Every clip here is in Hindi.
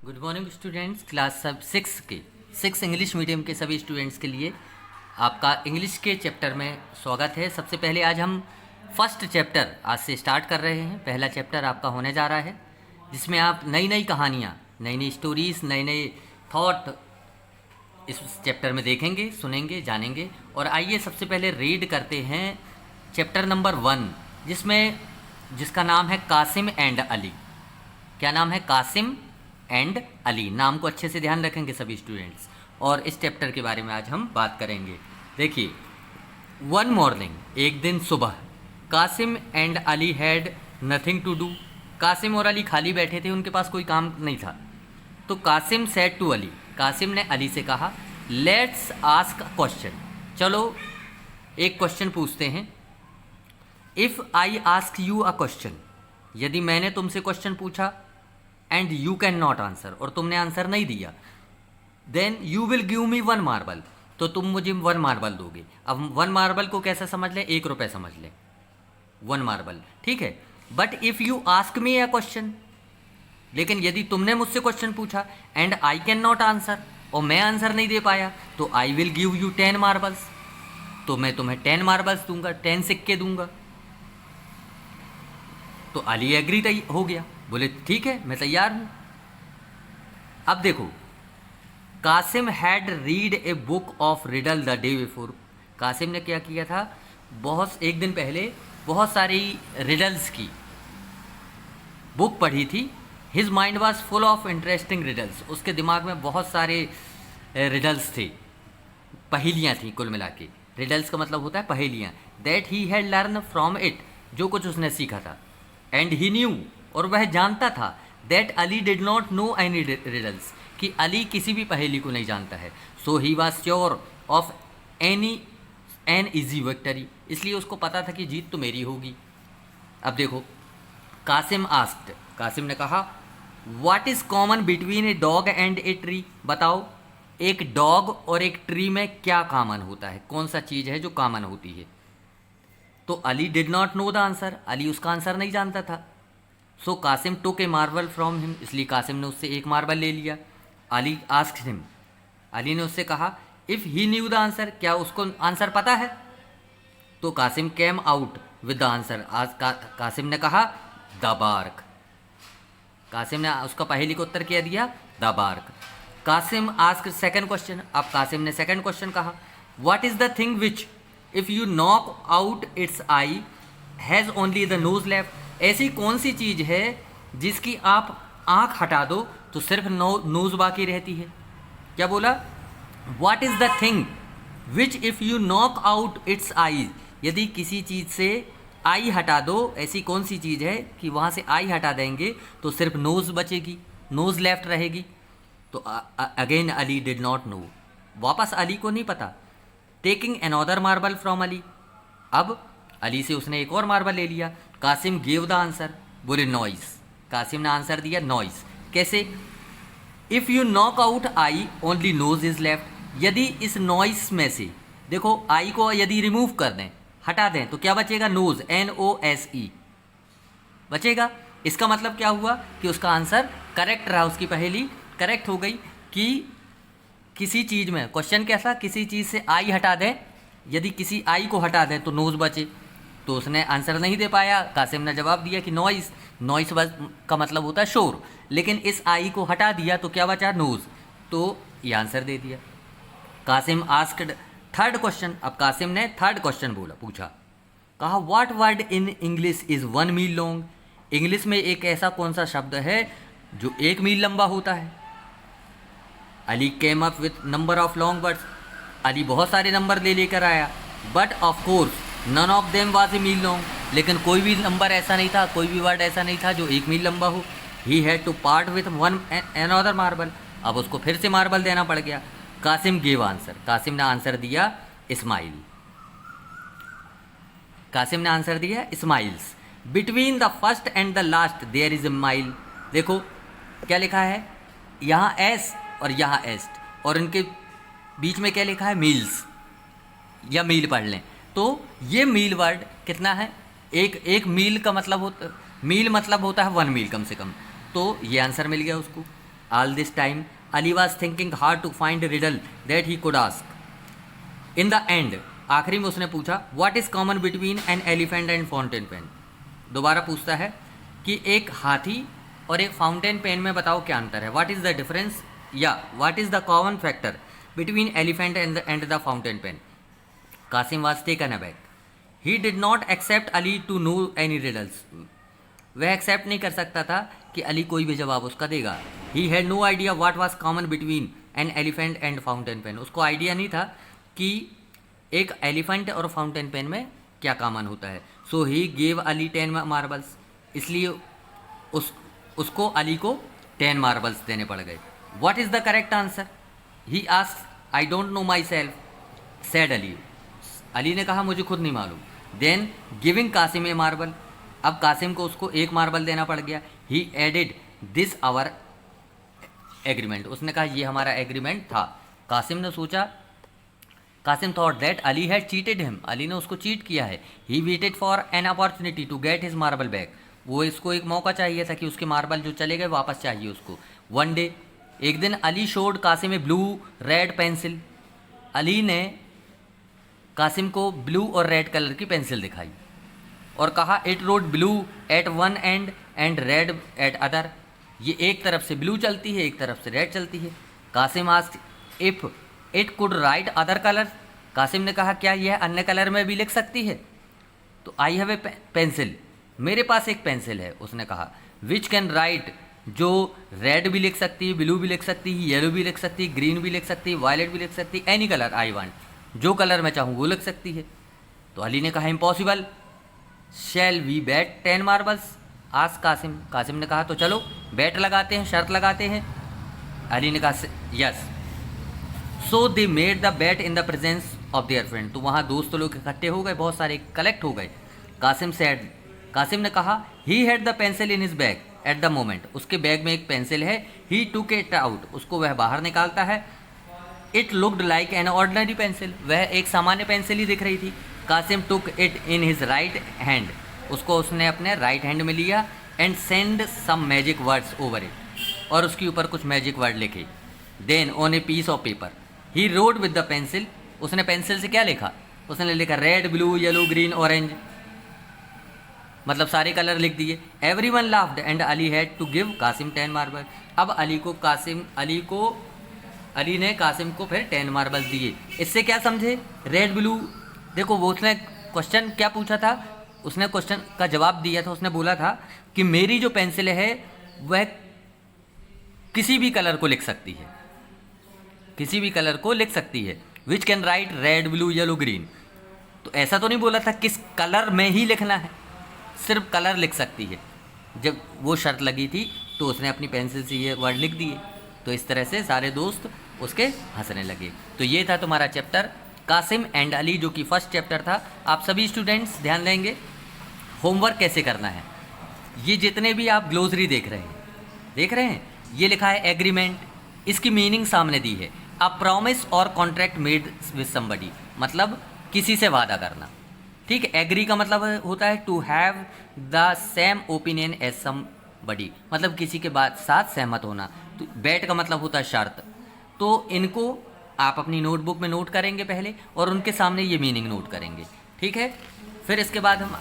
Good morning students. क्लास सब सिक्स इंग्लिश मीडियम के सभी स्टूडेंट्स के लिए आपका इंग्लिश के चैप्टर में स्वागत है। सबसे पहले आज हम फर्स्ट चैप्टर आज से स्टार्ट कर रहे हैं। पहला चैप्टर आपका होने जा रहा है जिसमें आप नई नई कहानियाँ, नई नई स्टोरीज़, नए नए थॉट इस चैप्टर में देखेंगे, सुनेंगे, जानेंगे। और आइए सबसे पहले रीड करते हैं चैप्टर नंबर 1 जिसका नाम है कासिम एंड अली। क्या नाम है? कासिम एंड अली। नाम को अच्छे से ध्यान रखेंगे सभी स्टूडेंट्स। और इस चैप्टर के बारे में आज हम बात करेंगे। देखिए, वन मॉर्निंग, एक दिन सुबह, Kasim and Ali had nothing to do. Kasim और अली खाली बैठे थे, उनके पास कोई काम नहीं था। तो कासिम सेड टू अली, कासिम ने अली से कहा, लेट्स आस्क अ क्वेश्चन। चलो एक क्वेश्चन पूछते हैं। If I ask you a question, यदि मैंने तुमसे क्वेश्चन पूछा and you can not answer, और तुमने आंसर नहीं दिया, then you will give me 1 marble, तो तुम मुझे 1 मार्बल दोगे। अब 1 मार्बल को कैसे समझ लें? 1 रुपये समझ लें 1 मार्बल, ठीक है। But if you ask me a question, लेकिन यदि तुमने मुझसे क्वेश्चन पूछा and I can not answer, और मैं आंसर नहीं दे पाया, तो I will give you 10 marbles, तो मैं तुम्हें 10 मार्बल्स दूंगा, 10 सिक्के दूंगा। तो अली एग्री हो गया, बोले ठीक है, मैं तैयार हूं। अब देखो, Kasim had read a book of riddle the day before. Kasim ने क्या किया था? एक दिन पहले बहुत सारी रिडल्स की बुक पढ़ी थी। His mind was full of interesting riddles. उसके दिमाग में बहुत सारे रिडल्स थे, पहेलियाँ थी कुल मिला के। रिडल्स का मतलब होता है पहेलियाँ। That he had learn from it, जो कुछ उसने सीखा था। एंड ही न्यू, और वह जानता था, that Ali did not know any riddles, कि अली किसी भी पहेली को नहीं जानता है। So he was sure of an easy victory, इसलिए उसको पता था कि जीत तो मेरी होगी। अब देखो, कासिम आस्क्ड, कासिम ने कहा, what is common between a dog and a tree. बताओ, एक डॉग और एक ट्री में क्या कॉमन होता है? कौन सा चीज़ है जो कॉमन होती है? तो Ali did not know the answer, Ali उसका आंसर नहीं जानता था। सो कासिम टुक ए मार्बल फ्रॉम हिम, इसलिए कासिम ने उससे एक मार्बल ले लिया। अली आस्क्ड हिम, अली ने उससे कहा, if he knew the answer, क्या उसको आंसर पता है? तो Kasim came out with the answer. आज कासिम ने कहा, द बार्क। कासिम ने उसका पहेली को उत्तर क्या दिया? The bark. Kasim asked second question. अब कासिम ने सेकंड क्वेश्चन कहा, what is the thing which if you knock out its eye has only the nose left. ऐसी कौन सी चीज़ है जिसकी आप आँख हटा दो तो सिर्फ नोज बाकी रहती है? क्या बोला? What is the thing which if you knock out its आई, यदि किसी चीज़ से आई हटा दो, ऐसी कौन सी चीज़ है कि वहाँ से आई हटा देंगे तो सिर्फ नोज़ बचेगी, नोज़ लेफ्ट रहेगी। तो again Ali did not know, वापस अली को नहीं पता। Taking another marble from Ali, अब अली से उसने एक और मार्बल ले लिया। कासिम गेव द आंसर, बोले नॉइस। कासिम ने आंसर दिया नॉइस। कैसे? If you knock out eye only nose is left, यदि इस नॉइस में से, देखो आई को यदि रिमूव कर दें, हटा दें, तो क्या बचेगा? नोज, NOSE बचेगा। इसका मतलब क्या हुआ कि उसका आंसर करेक्ट रहा, उसकी पहेली करेक्ट हो गई कि किसी चीज़ में, क्वेश्चन कैसा, किसी चीज़ से आई हटा दें, यदि किसी आई को हटा दें तो नोज बचे। तो उसने आंसर नहीं दे पाया। कासिम ने जवाब दिया कि नॉइस। नॉइस का मतलब होता है शोर, लेकिन इस आई को हटा दिया तो क्या बचा? नोज। तो ये आंसर दे दिया। Kasim asked third question. अब कासिम ने थर्ड क्वेश्चन पूछा, कहा, what word in English is 1 mile long. English में एक ऐसा कौन सा शब्द है जो 1 मील लंबा होता है? Ali came up with number of long words, Ali बहुत सारे नंबर लेकर आया। But of course none of them was a mile long, लेकिन कोई भी नंबर ऐसा नहीं था, कोई भी वर्ड ऐसा नहीं था जो 1 मील लंबा हो। He had to part with one another marble, अब उसको फिर से मार्बल देना पड़ गया। कासिम गेव आंसर, कासिम ने आंसर दिया स्माइल। कासिम ने आंसर दिया smiles. Between the first and the last there is a mile. देखो क्या लिखा है, यहाँ एस और यहाँ एस्ट, और इनके बीच में क्या लिखा है? मील्स, या मील पढ़ लें। तो ये मील वर्ड कितना है? एक मील का मतलब मील मतलब होता है 1 मील कम से कम। तो ये आंसर मिल गया उसको। All this time, Ali was thinking hard to find a riddle that he could ask. In the end, आखिरी में उसने पूछा, What is common between an elephant and fountain pen? दोबारा पूछता है कि एक हाथी और एक फाउंटेन पेन में बताओ क्या अंतर है. What is the difference? या what is the common factor between elephant and the fountain pen? Qasim was taken aback. He did not accept Ali to know any riddles. वह एक्सेप्ट नहीं कर सकता था कि अली कोई भी जवाब उसका देगा. He had no idea what was common between an elephant and fountain pen. उसको आइडिया नहीं था कि एक एलिफेंट और फाउंटेन पेन में क्या कॉमन होता है. So he gave Ali 10 marbles. इसलिए उसको अली को 10 मार्बल्स देने पड़ गए. What is the correct answer? He asked. I don't know my self, said Ali. Ali ने कहा मुझे खुद नहीं मालूम. देन गिविंग कासिम ए मार्बल. अब कासिम को उसको 1 मार्बल देना पड़ गया. ही एडेड दिस आवर एग्रीमेंट. उसने कहा ये हमारा एग्रीमेंट था. कासिम ने सोचा, Qasim thought that Ali had cheated him. Ali ने उसको चीट किया है. He waited for an opportunity to get his marble back. वो इसको एक मौका चाहिए था कि उसके मार्बल जो चले गए वापस चाहिए उसको. वन डे, एक दिन अली शोड कासिम में ब्लू रेड पेंसिल. अली ने कासिम को ब्लू और रेड कलर की पेंसिल दिखाई और कहा it wrote blue at one end and red at other. ये एक तरफ से ब्लू चलती है, एक तरफ से रेड चलती है. Kasim asked if it could write other colour. Kasim ने कहा क्या यह अन्य कलर में भी लिख सकती है? तो आई हैव ए पेंसिल. मेरे पास एक पेंसिल है, उसने कहा. विच कैन राइट, जो रेड भी लिख सकती है, ब्लू भी लिख सकती है, येलो भी लिख सकती है, ग्रीन भी लिख सकती है, वायलेट भी लिख सकती है, एनी कलर आई वांट. जो कलर मैं चाहूँ वो लिख सकती है. तो अली ने कहा impossible. Shall we bet 10 marbles? Ask Kasim. Kasim ने कहा तो चलो बैट लगाते हैं, शर्त लगाते हैं. अली ने कहा yes. So they made the bat in the presence of their friend. तो वहाँ दोस्त लोग इकट्ठे हो गए, बहुत सारे कलेक्ट हो गए. कासिम सेड, कासिम ने कहा he had the pencil in his bag at the moment. उसके बैग में एक पेंसिल है. He took it out. उसको वह बाहर निकालता है. It looked like an ordinary pencil. वह एक सामान्य पेंसिल ही दिख रही थी. Kasim took it in his right hand. उसको उसने अपने राइट हैंड में लिया. And said some magic words over it. और उसके ऊपर कुछ मैजिक वर्ड लिखे. Then on a piece of paper he wrote with the pencil. उसने पेंसिल से क्या लिखा? उसने लिखा red blue yellow green orange, मतलब सारे कलर लिख दिए. Everyone laughed and Ali had to give Kasim 10 marble. अब अली ने कासिम को फिर 10 मार्बल दिए. इससे क्या समझे? रेड ब्लू, देखो वो उसने क्वेश्चन क्या पूछा था, उसने क्वेश्चन का जवाब दिया था. उसने बोला था कि मेरी जो पेंसिल है वह किसी भी कलर को लिख सकती है, किसी भी कलर को लिख सकती है. Which can write red blue yellow green. तो ऐसा तो नहीं बोला था किस कलर में ही लिखना है, सिर्फ कलर लिख सकती है. जब वो शर्त लगी थी तो उसने अपनी पेंसिल से ये वर्ड लिख दिए. तो इस तरह से सारे दोस्त उसके हंसने लगे. तो ये था तुम्हारा चैप्टर कासिम एंड अली, जो कि फर्स्ट चैप्टर था. आप सभी स्टूडेंट्स ध्यान देंगे होमवर्क कैसे करना है. ये जितने भी आप ग्लोसरी देख रहे हैं, ये लिखा है एग्रीमेंट. इसकी मीनिंग सामने दी है. अ प्रॉमिस और कॉन्ट्रैक्ट मेड विद समबडी, मतलब किसी से वादा करना. ठीक है. एग्री का मतलब होता है to have the same opinion as somebody, मतलब किसी के बात साथ सहमत होना. तो बैट का मतलब होता है शर्त. तो इनको आप अपनी नोटबुक में नोट करेंगे पहले और उनके सामने ये मीनिंग नोट करेंगे. ठीक है. फिर इसके बाद हम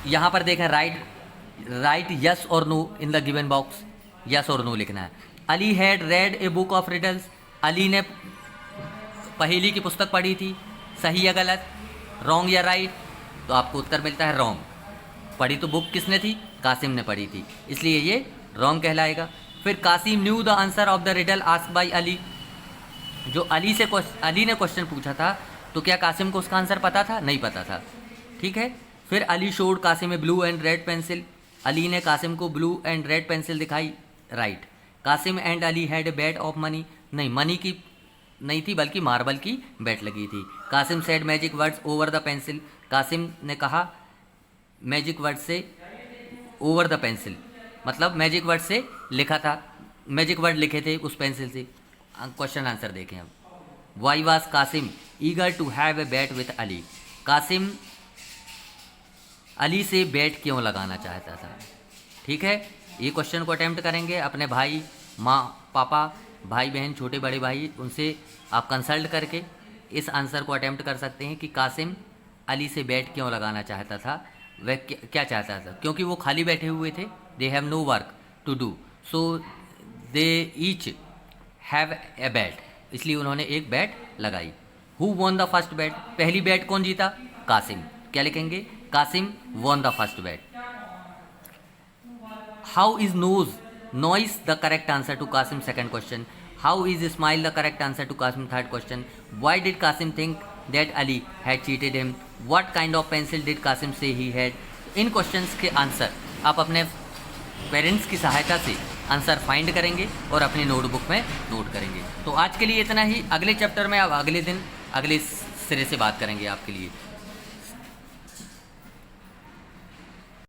यहाँ पर देखें राइट यस और no in the given box. Yes और नो लिखना है. Ali had read A book of riddles. Ali ने पहेली की पुस्तक पढ़ी थी. सही या गलत, रॉन्ग या राइट? तो आपको उत्तर मिलता है रॉन्ग. पढ़ी तो बुक किसने थी? कासिम ने पढ़ी थी, इसलिए ये रॉन्ग कहलाएगा. फिर Kasim knew the answer of the riddle asked by Ali. जो अली ने क्वेश्चन पूछा था, तो क्या कासिम को उसका आंसर पता था? नहीं पता था. ठीक है. फिर अली शोड कासिम में blue and red pencil. Ali ने कासिम को ब्लू एंड रेड पेंसिल दिखाई. Right. Kasim and Ali had a bet of money. नहीं, मनी की नहीं थी बल्कि मार्बल की बैट लगी थी. Kasim said magic words over the pencil. Kasim ने कहा मैजिक वर्ड से ओवर द पेंसिल, मतलब मैजिक वर्ड से लिखा था, मैजिक वर्ड लिखे थे उस पेंसिल से. क्वेश्चन आंसर देखें अब. Why was Kasim eager to have a bet with Ali. Kasim Ali से बैट क्यों लगाना चाहता था? ठीक है. ये क्वेश्चन को अटेम्प्ट करेंगे अपने भाई माँ पापा भाई बहन छोटे बड़े भाई उनसे आप कंसल्ट करके इस आंसर को अटेम्प्ट कर सकते हैं कि कासिम अली से बैट क्यों लगाना चाहता था, वह क्या चाहता था, क्योंकि वो खाली बैठे हुए थे, they have no work to do, so they each have a bet, इसलिए उन्होंने एक बैट लगाई। Who won the first bet, पहली बैट कौन जीता, कासिम, क्या लिखेंगे, Kasim won the first bet. How is noise the correct answer to Kasim second question, how is smile the correct answer to Kasim third question, why did Kasim think that Ali had cheated him, what kind of pencil did Qasim से ही हैड। इन क्वेश्चंस के आंसर आप अपने पेरेंट्स की सहायता से आंसर फाइंड करेंगे और अपनी नोटबुक में नोट करेंगे। तो आज के लिए इतना ही, अगले चैप्टर में अब अगले दिन अगले सिरे से बात करेंगे आपके लिए।